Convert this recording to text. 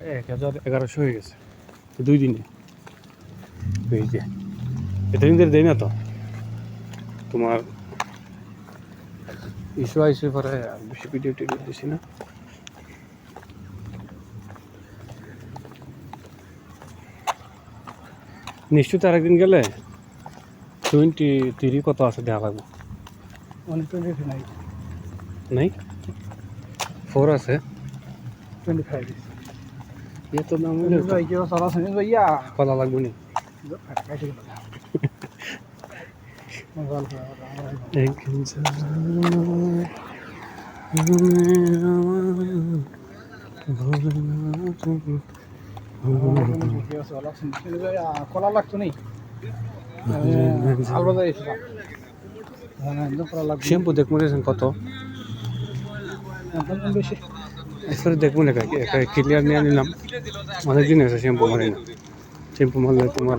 11,1100 হয়ে গেছে 2 দিনে। এই যে এতদিন ধরে দেয় না তো তোমার ইস্যু আইসে পরে আর বেশি ভিডিও টিডিও দিছি না। নিশ্চিত আরেকদিন গেলে 23 কত আছে দেখা লাগবে। 120 নাই নাই 4 আছে 25 এত দাম হইলে তো ভাই কেউ সারা শুনে ভাইয়া কলা লাগবে নি। কলা লাগতো নেই শ্যাম্পু দেখবো কত বেশি এরপরে দেখবো না ক্লিয়ার নিয়ে নিলাম অনেক দিন আছে শ্যাম্পু মারি না। শ্যাম্পু মারলে তোমার